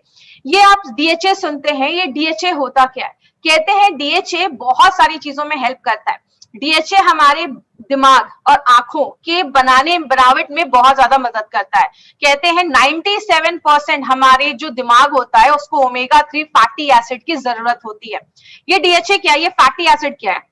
ये आप DHA सुनते हैं, ये DHA होता क्या है? कहते हैं DHA बहुत सारी चीजों में हेल्प करता है। DHA हमारे दिमाग और आंखों के बनावट में बहुत ज्यादा मदद करता है। कहते हैं 97% हमारे जो दिमाग होता है उसको ओमेगा 3 फैटी एसिड की जरूरत होती है। ये DHA क्या है? ये फैटी एसिड क्या है?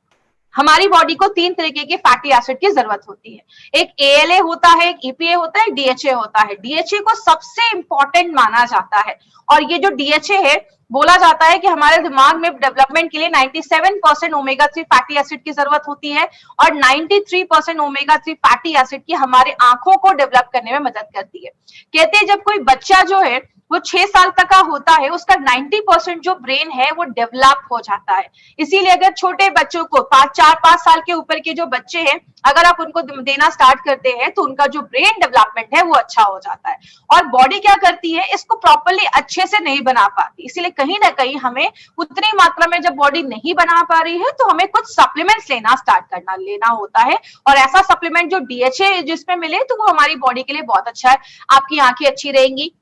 हमारी बॉडी को तीन तरीके के फैटी एसिड की जरूरत होती है। एक ALA होता है, एक EPA होता है, एक DHA होता है। DHA को सबसे इंपॉर्टेंट माना जाता है और ये जो DHA है, बोला जाता है कि हमारे दिमाग में डेवलपमेंट के लिए 97% ओमेगा 3 फैटी एसिड की जरूरत होती है और 93% ओमेगा 3 फैटी एसिड की हमारे आंखों को डेवलप करने में मदद करती है। कहते हैं जब कोई बच्चा जो है वो 6 साल तक का होता है, उसका 90% जो ब्रेन है वो डेवलप हो जाता है। इसीलिए अगर छोटे बच्चों को 4-5 साल के ऊपर के जो बच्चे हैं, अगर आप उनको देना स्टार्ट करते हैं तो उनका जो ब्रेन डेवलपमेंट है वो अच्छा हो जाता है। और बॉडी क्या करती है, इसको प्रॉपरली अच्छे से नहीं बना पाती, इसीलिए कहीं ना कहीं हमें उतनी मात्रा में जब बॉडी नहीं बना पा रही है तो हमें कुछ सप्लीमेंट्स लेना होता है। और ऐसा सप्लीमेंट जो DHA जिसमें मिले तो वो हमारी बॉडी के लिए बहुत अच्छा है। आपकी आंखें अच्छी रहेंगी,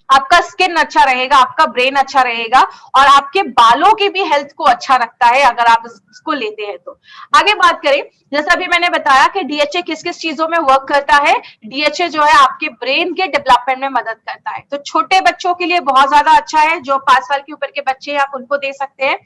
आपका स्किन अच्छा रहेगा, आपका ब्रेन अच्छा रहेगा और आपके बालों की भी हेल्थ को अच्छा रखता है अगर आप इसको लेते हैं तो। आगे बात करें, जैसा अभी मैंने बताया कि DHA किस किस चीजों में वर्क करता है। DHA जो है आपके ब्रेन के डेवलपमेंट में मदद करता है, तो छोटे बच्चों के लिए बहुत ज्यादा अच्छा है। जो 5 साल के ऊपर के बच्चे हैं आप उनको दे सकते हैं।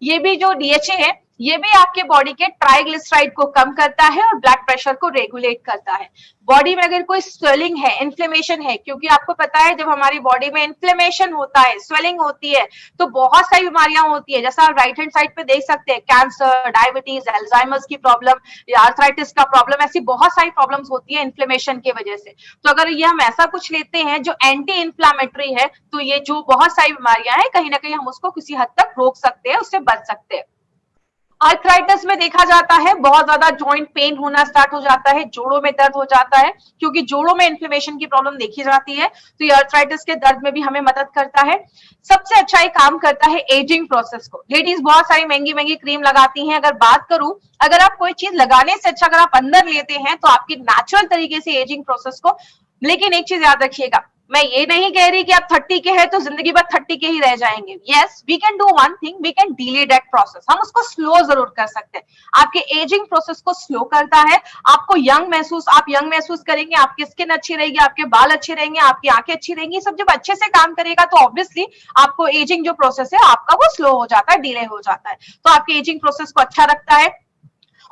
ये भी जो DHA है ये भी आपके बॉडी के ट्राइग्लिसराइड को कम करता है और ब्लड प्रेशर को रेगुलेट करता है। बॉडी में अगर कोई स्वेलिंग है, इन्फ्लेमेशन है, क्योंकि आपको पता है जब हमारी बॉडी में इन्फ्लेमेशन होता है, स्वेलिंग होती है तो बहुत सारी बीमारियां होती है। जैसा आप राइट हैंड साइड पे देख सकते हैं, कैंसर, डायबिटीज, अल्जाइमर्स की प्रॉब्लम या आर्थराइटिस का प्रॉब्लम, ऐसी बहुत सारी प्रॉब्लम्स होती है इन्फ्लेमेशन की वजह से। तो अगर ये हम ऐसा कुछ लेते हैं जो एंटी इन्फ्लामेटरी है तो ये जो बहुत सारी बीमारियां हैं कहीं ना कहीं हम उसको किसी हद तक रोक सकते हैं, उससे बच सकते हैं। आर्थराइटिस में देखा जाता है बहुत ज्यादा जॉइंट पेन होना स्टार्ट हो जाता है, जोड़ों में दर्द हो जाता है, क्योंकि जोड़ों में इन्फ्लेमेशन की प्रॉब्लम देखी जाती है तो ये आर्थराइटिस के दर्द में भी हमें मदद करता है। सबसे अच्छा ये काम करता है एजिंग प्रोसेस को। लेडीज बहुत सारी महंगी महंगी क्रीम लगाती हैं, अगर बात करूं, अगर आप कोई चीज लगाने से अच्छा अगर आप अंदर लेते हैं तो आपकी नेचुरल तरीके से एजिंग प्रोसेस को। लेकिन एक चीज याद रखिएगा, मैं ये नहीं कह रही कि आप 30 के हैं तो जिंदगी भर 30 के ही रह जाएंगे। Yes, we can do one thing, we can delay that process, हम उसको स्लो जरूर कर सकते हैं। आपके एजिंग प्रोसेस को स्लो करता है, आपको आप यंग महसूस करेंगे, आपकी स्किन अच्छी रहेगी, आपके बाल अच्छे रहेंगे, आपकी आंखें अच्छी रहेंगी। सब जब अच्छे से काम करेगा तो ऑब्वियसली आपको एजिंग जो प्रोसेस है आपका वो स्लो हो जाता है, डिले हो जाता है, तो आपके एजिंग प्रोसेस को अच्छा रखता है।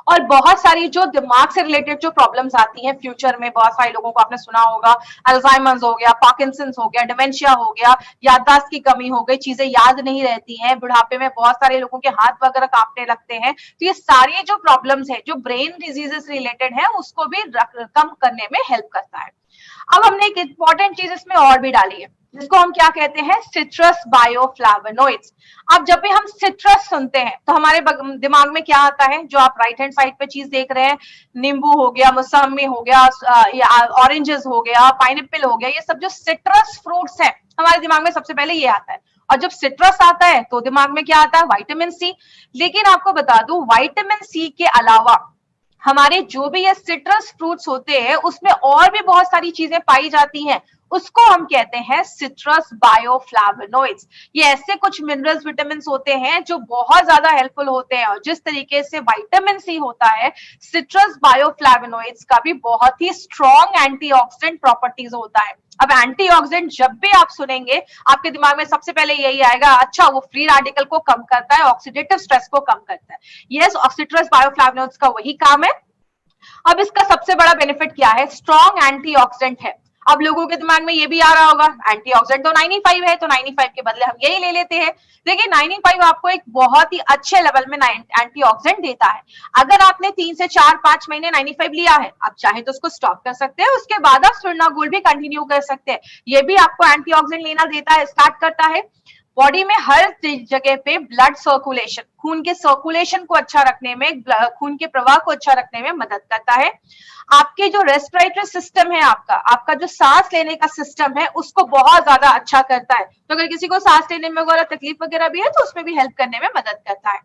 और बहुत सारी जो दिमाग से रिलेटेड जो प्रॉब्लम्स आती हैं फ्यूचर में, बहुत सारे लोगों को आपने सुना होगा, अल्जाइमर्स हो गया, पार्किंसंस हो गया, डिमेंशिया हो गया, याददाश्त की कमी हो गई, चीजें याद नहीं रहती हैं, बुढ़ापे में बहुत सारे लोगों के हाथ वगैरह कांपने लगते हैं, तो ये सारी जो प्रॉब्लम्स है जो ब्रेन डिजीजेस रिलेटेड है उसको भी कम करने में हेल्प करता है। अब हमने एक इंपॉर्टेंट चीज इसमें और भी डाली है जिसको हम क्या कहते हैं, सिट्रस बायोफ्लावोनॉइड्स। अब जब भी हम सिट्रस सुनते हैं तो हमारे दिमाग में क्या आता है, जो आप राइट हैंड साइड पे चीज देख रहे हैं, नींबू हो गया, मौसमी हो गया, ऑरेंजेस हो गया, पाइनएप्पल हो गया, ये सब जो सिट्रस फ्रूट्स है हमारे दिमाग में सबसे पहले ये आता है। और जब सिट्रस आता है तो दिमाग में क्या आता है, विटामिन सी। लेकिन आपको बता दूं, विटामिन सी के अलावा हमारे जो भी ये सिट्रस फ्रूट्स होते हैं उसमें और भी बहुत सारी चीजें पाई जाती हैं, उसको हम कहते हैं सिट्रस बायोफ्लावोनॉइड्स। ये ऐसे कुछ मिनरल्स, विटामिन होते हैं जो बहुत ज्यादा हेल्पफुल होते हैं, और जिस तरीके से विटामिन सी होता है, सिट्रस बायोफ्लावोनॉइड्स का भी बहुत ही स्ट्रॉन्ग एंटीऑक्सीडेंट प्रॉपर्टीज होता है। अब एंटीऑक्सीडेंट जब भी आप सुनेंगे आपके दिमाग में सबसे पहले यही आएगा, अच्छा वो फ्री रेडिकल को कम करता है, ऑक्सीडेटिव स्ट्रेस को कम करता है। यस, सिट्रस बायोफ्लावोनॉइड्स का वही काम है। अब इसका सबसे बड़ा बेनिफिट क्या है, स्ट्रॉन्ग एंटीऑक्सीडेंट है। अब लोगों के दिमाग में ये भी आ रहा होगा एंटीऑक्सीडेंट तो 95 है, तो 95 के बदले हम यही ले लेते हैं। देखिए 95 आपको एक बहुत ही अच्छे लेवल में एंटीऑक्सीडेंट देता है। अगर आपने 3 से 4-5 महीने 95 लिया है, आप चाहे तो उसको स्टॉप कर सकते हैं, उसके बाद आप स्पिरुलिना गोल्ड भी कंटिन्यू कर सकते हैं। ये भी आपको एंटीऑक्सीडेंट लेना देता है, स्टार्ट करता है। बॉडी में हर जगह पे ब्लड सर्कुलेशन, खून के सर्कुलेशन को अच्छा रखने में, खून के प्रवाह को अच्छा रखने में मदद करता है। आपके जो रेस्पिरेटरी सिस्टम है, आपका जो सांस लेने का सिस्टम है, उसको बहुत ज्यादा अच्छा करता है। तो अगर किसी को सांस लेने में वगैरह तकलीफ वगैरह भी है तो उसमें भी हेल्प करने में मदद करता है।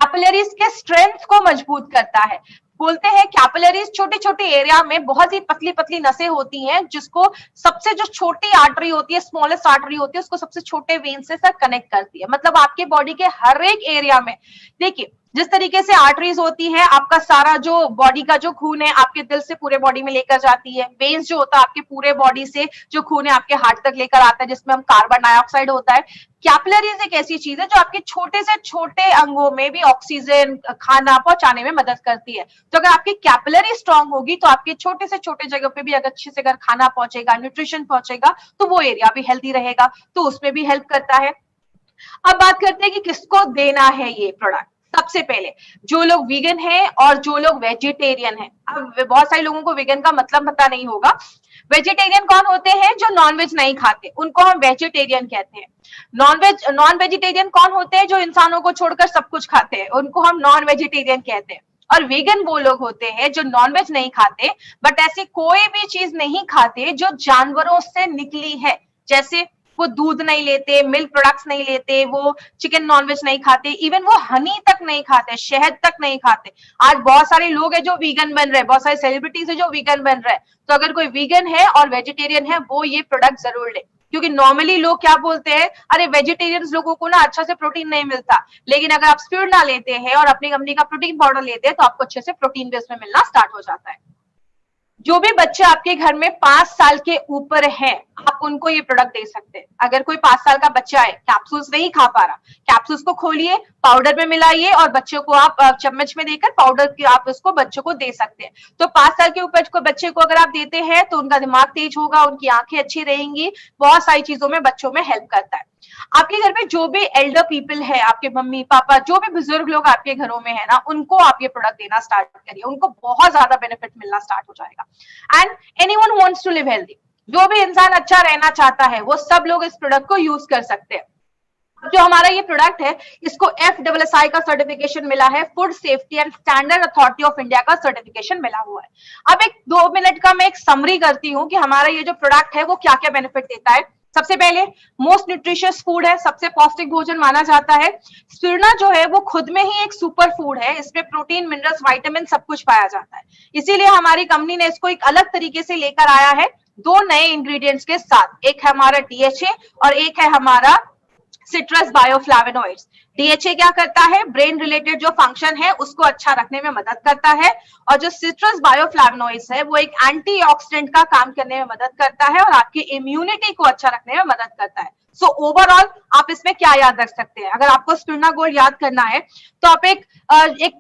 कैपिलरीज के स्ट्रेंथ को मजबूत करता है। बोलते हैं कैपिलरीज छोटे छोटे एरिया में बहुत ही पतली पतली नसें होती हैं, जिसको सबसे जो छोटी आर्टरी होती है, स्मॉलेस्ट आर्टरी होती है, उसको सबसे छोटे वेन से सर कनेक्ट करती है। मतलब आपके बॉडी के हर एक एरिया में, देखिए जिस तरीके से आर्टरीज होती है, आपका सारा जो बॉडी का जो खून है आपके दिल से पूरे बॉडी में लेकर जाती है। वेन्स जो होता है आपके पूरे बॉडी से जो खून है आपके हार्ट तक लेकर आता है, जिसमें हम कार्बन डाइऑक्साइड होता है। कैपिलरीज एक ऐसी चीज है जो आपके छोटे से छोटे अंगों में भी ऑक्सीजन, खाना पहुंचाने में मदद करती है। तो अगर आपकी कैपिलरी स्ट्रांग होगी तो आपके छोटे से छोटे जगह पे भी अगर अच्छे से अगर खाना पहुंचेगा, न्यूट्रिशन पहुंचेगा, तो वो एरिया भी हेल्दी रहेगा, तो उसमें भी हेल्प करता है। अब बात करते हैं कि किसको देना है ये प्रोडक्ट। सबसे पहले जो लोग वीगन हैं और जो लोग वेजिटेरियन हैं। अब बहुत सारे लोगों को वीगन का मतलब पता नहीं होगा। वेजिटेरियन कौन होते हैं? जो नॉनवेज नहीं खाते, उनको हम वेजिटेरियन कहते हैं। नॉन वेजिटेरियन कौन होते हैं? जो इंसानों को छोड़कर सब कुछ खाते हैं, उनको हम नॉन वेजिटेरियन कहते हैं। और वीगन वो लोग होते हैं जो नॉनवेज नहीं खाते, बट ऐसी कोई भी चीज नहीं खाते जो जानवरों से निकली है। जैसे वो दूध नहीं लेते, मिल्क प्रोडक्ट्स नहीं लेते, वो चिकन नॉनवेज नहीं खाते, इवन वो हनी तक नहीं खाते, शहद तक नहीं खाते। आज बहुत सारे लोग हैं जो वीगन बन रहे हैं, बहुत सारे सेलिब्रिटीज है जो वीगन बन रहे हैं। तो अगर कोई वीगन है और वेजिटेरियन है, वो ये प्रोडक्ट जरूर ले। क्योंकि नॉर्मली लोग क्या बोलते हैं, अरे वेजिटेरियंस लोगों को ना अच्छा से प्रोटीन नहीं मिलता। लेकिन अगर आप स्पिरुलिना लेते हैं और अपनी कंपनी का प्रोटीन पाउडर लेते हैं तो आपको अच्छे से प्रोटीन भी उसमें मिलना स्टार्ट हो जाता है। जो भी बच्चे आपके घर में 5 साल के ऊपर हैं, आप उनको ये प्रोडक्ट दे सकते हैं। अगर कोई 5 साल का बच्चा है, कैप्सूल्स नहीं खा पा रहा, कैप्सूल्स को खोलिए, पाउडर में मिलाइए और बच्चों को आप चम्मच में देकर पाउडर की आप उसको बच्चों को दे सकते हैं। तो 5 साल के ऊपर को बच्चे को अगर आप देते हैं तो उनका दिमाग तेज होगा, उनकी आंखें अच्छी रहेंगी, बहुत सारी चीजों में बच्चों में हेल्प करता है। आपके घर में जो भी एल्डर पीपल है, आपके मम्मी पापा, जो भी बुजुर्ग लोग आपके घरों में है ना, उनको आप ये प्रोडक्ट देना स्टार्ट करिए, उनको बहुत ज्यादा बेनिफिट मिलना स्टार्ट हो जाएगा। And anyone wants to live healthy, जो भी इंसान अच्छा रहना चाहता है वो सब लोग इस प्रोडक्ट को यूज कर सकते हैं। जो हमारा ये प्रोडक्ट है, इसको FSSAI का सर्टिफिकेशन मिला है, food safety and standard authority of India का सर्टिफिकेशन मिला हुआ है। अब एक 2 मिनट का मैं एक समरी करती हूँ कि हमारा ये जो प्रोडक्ट है वो क्या क्या बेनिफिट देता है। सबसे पहले मोस्ट न्यूट्रिशियस फूड है, सबसे पौष्टिक भोजन माना जाता है। स्पिरुलिना जो है वो खुद में ही एक सुपर फूड है, इसमें प्रोटीन, मिनरल्स, विटामिन सब कुछ पाया जाता है। इसीलिए हमारी कंपनी ने इसको एक अलग तरीके से लेकर आया है, 2 नए इंग्रेडिएंट्स के साथ। एक है हमारा DHA और एक है हमारा सिट्रस बायोफ्लावेनॉइड्स। DHA क्या करता है? ब्रेन रिलेटेड जो फंक्शन है उसको अच्छा रखने में मदद करता है, और जो सिट्रस बायोफ्लावेनॉइड्स है वो एक एंटीऑक्सीडेंट का काम करने में मदद करता है और आपकी इम्यूनिटी को अच्छा रखने में मदद करता है। सो ओवरऑल आप इसमें क्या याद रख सकते हैं? अगर आपको स्पिरुलिना गोल्ड याद करना है तो आप एक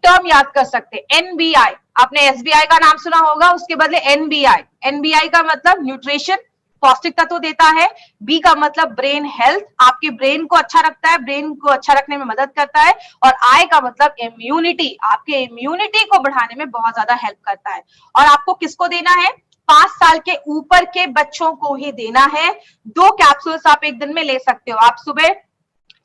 टर्म याद कर सकते हैं, NBI। आपने SBI का नाम सुना होगा, उसके बदले NBI का मतलब न्यूट्रिशन, पौष्टिक तत्व देता है। बी का मतलब ब्रेन हेल्थ, आपके ब्रेन को अच्छा रखता है, ब्रेन को अच्छा रखने में मदद करता है। और आई का मतलब इम्यूनिटी, आपके इम्यूनिटी को बढ़ाने में बहुत ज्यादा हेल्प करता है। और आपको किसको देना है? 5 साल के ऊपर के बच्चों को ही देना है। 2 कैप्सूल्स आप एक दिन में ले सकते हो। आप सुबह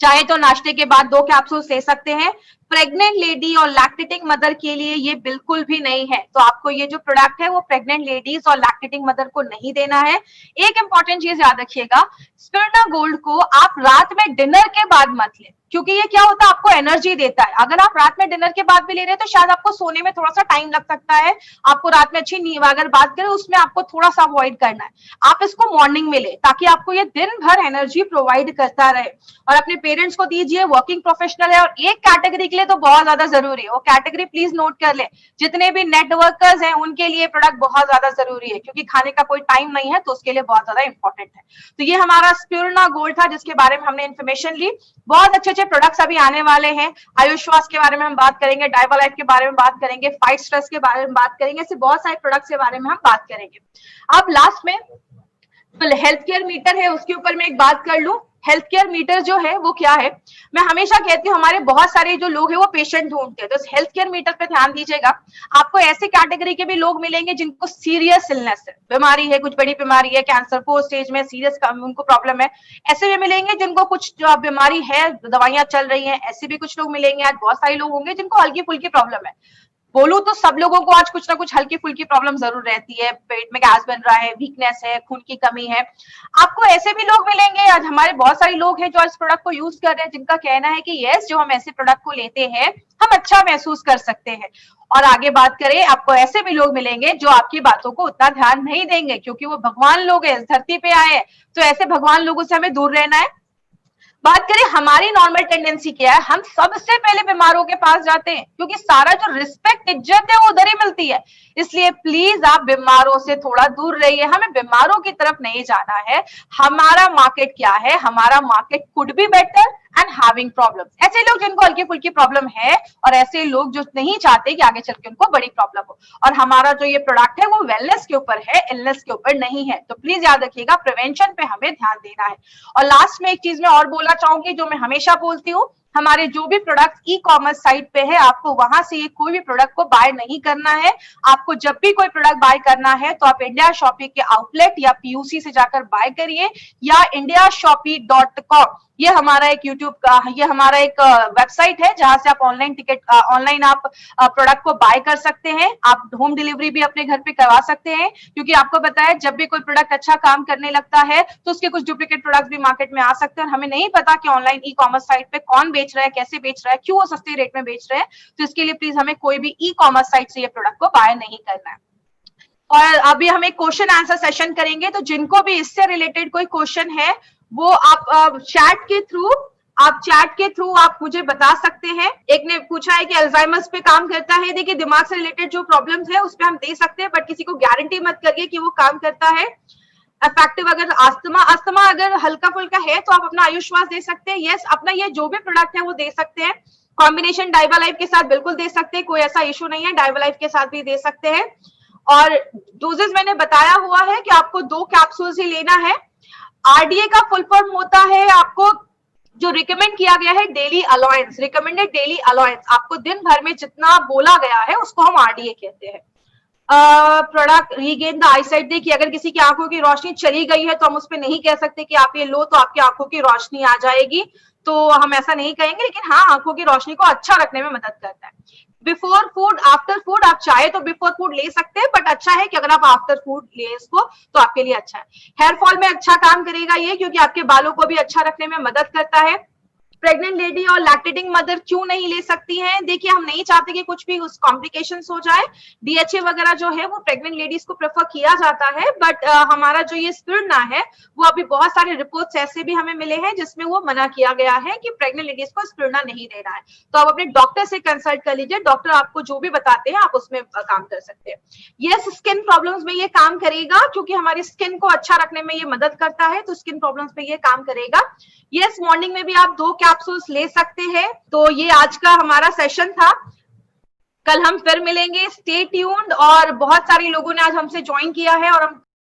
चाहे तो नाश्ते के बाद 2 कैप्सूल्स ले सकते हैं। प्रेग्नेंट लेडी और लैक्टेटिंग मदर के लिए ये बिल्कुल भी नहीं है। तो आपको ये जो प्रोडक्ट है वो प्रेग्नेंट लेडीज और लैक्टेटिंग मदर को नहीं देना है। एक इंपॉर्टेंट चीज याद रखिएगा, स्पिरुलिना गोल्ड को आप रात में डिनर के बाद मत लें, क्योंकि ये क्या होता है, आपको एनर्जी देता है। अगर आप रात में डिनर के बाद भी ले रहे हैं तो शायद आपको सोने में थोड़ा सा टाइम लग सकता है, आपको रात में अच्छी नींद, अगर बात करें उसमें आपको थोड़ा सा अवॉइड करना है। आप इसको मॉर्निंग में ले ताकि आपको ये दिन भर एनर्जी प्रोवाइड करता रहे। और अपने पेरेंट्स को दीजिए, वर्किंग प्रोफेशनल है और एक कैटेगरी के लिए तो बहुत ज्यादा जरूरी है, वो कैटेगरी प्लीज नोट कर ले, जितने भी नेटवर्कर्स हैं उनके लिए प्रोडक्ट बहुत ज्यादा जरूरी है, क्योंकि खाने का कोई टाइम नहीं है तो उसके लिए बहुत ज्यादा इंपॉर्टेंट है। तो ये हमारा स्पिरुलिना गोल्ड था जिसके बारे में हमने इन्फॉर्मेशन ली। बहुत अच्छे अच्छे प्रोडक्ट्स अभी आने वाले हैं। आयुष्वास के बारे में हम बात करेंगे, डाइवा लाइफ के बारे में बात करेंगे, फाइट स्ट्रेस के बारे में बात करेंगे, ऐसे बहुत सारे प्रोडक्ट्स के बारे में हम बात करेंगे। अब लास्ट में हेल्थ केयर मीटर है, उसके ऊपर मैं एक बात कर लूं। हेल्थ केयर मीटर जो है वो क्या है, मैं हमेशा कहती हूँ हमारे बहुत सारे जो लोग हैं वो पेशेंट ढूंढते हैं, तो हेल्थ केयर मीटर पे ध्यान दीजिएगा। आपको ऐसे कैटेगरी के भी लोग मिलेंगे जिनको सीरियस इलनेस है, बीमारी है, कुछ बड़ी बीमारी है, कैंसर 4 स्टेज में सीरियस उनको प्रॉब्लम है, ऐसे भी मिलेंगे। जिनको कुछ जो बीमारी है, दवाइयां चल रही हैं, ऐसे भी कुछ लोग मिलेंगे। आज बहुत सारे लोग होंगे जिनको हल्की फुल्की प्रॉब्लम है। बोलूं तो सब लोगों को आज कुछ ना कुछ हल्की फुल्की प्रॉब्लम जरूर रहती है, पेट में गैस बन रहा है, वीकनेस है, खून की कमी है। आपको ऐसे भी लोग मिलेंगे, आज हमारे बहुत सारे लोग हैं जो इस प्रोडक्ट को यूज कर रहे हैं, जिनका कहना है कि यस, जो हम ऐसे प्रोडक्ट को लेते हैं हम अच्छा महसूस कर सकते हैं। और आगे बात करें, आपको ऐसे भी लोग मिलेंगे जो आपकी बातों को उतना ध्यान नहीं देंगे, क्योंकि वो भगवान लोग हैं, इस धरती पे आए हैं, तो ऐसे भगवान लोगों से हमें दूर रहना है। बात करें हमारी नॉर्मल टेंडेंसी क्या है, हम सबसे पहले बीमारों के पास जाते हैं, क्योंकि सारा जो रिस्पेक्ट इज्जत है वो उधर ही मिलती है। इसलिए प्लीज आप बीमारों से थोड़ा दूर रहिए, हमें बीमारों की तरफ नहीं जाना है। हमारा मार्केट क्या है, हमारा market could be better and having problem. ऐसे लोग जिनको हल्की फुल्की प्रॉब्लम है, और ऐसे लोग जो नहीं चाहते कि आगे चल के उनको बड़ी प्रॉब्लम हो। और हमारा जो ये प्रोडक्ट है वो वेलनेस के ऊपर है, इलनेस के ऊपर नहीं है। तो प्लीज याद रखिएगा, प्रिवेंशन पे हमें ध्यान देना है। और लास्ट में एक चीज मैं और बोलना चाहूंगी, जो मैं हमेशा बोलती हूँ, हमारे जो भी प्रोडक्ट ई कॉमर्स साइट पे है, आपको वहां से कोई भी प्रोडक्ट को बाय नहीं करना है। आपको जब भी कोई प्रोडक्ट बाय करना है तो आप इंडिया शॉपी के आउटलेट या पीयूसी से जाकर बाय करिए, या indiashopee.com, ये हमारा एक यूट्यूब का, ये हमारा एक वेबसाइट है जहां से आप ऑनलाइन आप प्रोडक्ट को बाय कर सकते हैं। आप होम डिलीवरी भी अपने घर पे करवा सकते हैं, क्योंकि आपको पता है जब भी कोई प्रोडक्ट अच्छा काम करने लगता है तो उसके कुछ डुप्लीकेट प्रोडक्ट भी मार्केट में आ सकते हैं, और हमें नहीं पता कि ऑनलाइन ई कॉमर्स साइट पे कौन बेच रहा है, कैसे बेच रहा है, क्यों वो सस्ते रेट में बेच रहे हैं। तो इसके लिए प्लीज हमें कोई भी ई कॉमर्स साइट से ये प्रोडक्ट को बाय नहीं करना है। और अभी हम एक क्वेश्चन आंसर सेशन करेंगे, तो जिनको भी इससे रिलेटेड कोई क्वेश्चन है वो आप चैट के थ्रू आप मुझे बता सकते हैं। एक ने पूछा है कि अल्जाइमर्स पे काम करता है। देखिए, दिमाग से रिलेटेड जो प्रॉब्लम्स है उस पे हम दे सकते हैं, बट किसी को गारंटी मत करिए कि वो काम करता है। इफेक्टिव अगर अस्थमा अगर हल्का फुल्का है तो आप अपना आयुष्वास दे सकते हैं। यस, अपना ये जो भी प्रोडक्ट है वो दे सकते हैं। कॉम्बिनेशन डाइवा लाइफ के साथ बिल्कुल दे सकते हैं, कोई ऐसा इशू नहीं है, डाइवा लाइफ के साथ भी दे सकते हैं। और डोजेस मैंने बताया हुआ है कि आपको 2 कैप्सूल्स ही लेना है। आरडीए का फुल फॉर्म होता है, आपको जो रिकमेंड किया गया है, daily allowance, recommended daily allowance. आपको दिन भर में जितना बोला गया है उसको हम आरडीए कहते हैं। Product regain the eyesight. देखिए, अगर किसी की आंखों की रोशनी चली गई है तो हम उस पर नहीं कह सकते कि आप ये लो तो आपकी आंखों की रोशनी आ जाएगी, तो हम ऐसा नहीं कहेंगे, लेकिन हाँ, आंखों की रोशनी को अच्छा रखने में मदद करता है। बिफोर फूड, आफ्टर फूड, आप चाहे तो बिफोर फूड ले सकते हैं, बट अच्छा है कि अगर आप आफ्टर फूड ले इसको तो आपके लिए अच्छा है। हेयर फॉल में अच्छा काम करेगा ये, क्योंकि आपके बालों को भी अच्छा रखने में मदद करता है। प्रेग्नेंट लेडी और लैक्टेटिंग मदर क्यों नहीं ले सकती हैं? देखिए, हम नहीं चाहते कि कुछ भी उस कॉम्प्लिकेशंस हो जाए। डीएचए वगैरह जो है वो प्रेग्नेंट लेडीज को प्रेफर किया जाता है, बट हमारा जो ये स्पिरुलिना है वो अभी बहुत सारे रिपोर्ट्स ऐसे भी हमें मिले हैं जिसमें वो मना किया गया है कि प्रेग्नेंट लेडीज को स्पिरुलिना नहीं देना है। तो आप अपने डॉक्टर से कंसल्ट कर लीजिए, डॉक्टर आपको जो भी बताते हैं आप उसमें काम कर सकते हैं। यस, स्किन प्रॉब्लम्स में ये काम करेगा, क्योंकि हमारी स्किन को अच्छा रखने में ये मदद करता है, तो स्किन प्रॉब्लम्स में ये काम करेगा। यस, मॉर्निंग में भी आप 2 कैप्सूल्स ले सकते हैं। तो ये आज का हमारा सेशन था, कल हम फिर मिलेंगे। Stay tuned. और बहुत सारे लोगों ने आज हमसे ज्वाइन किया है और हम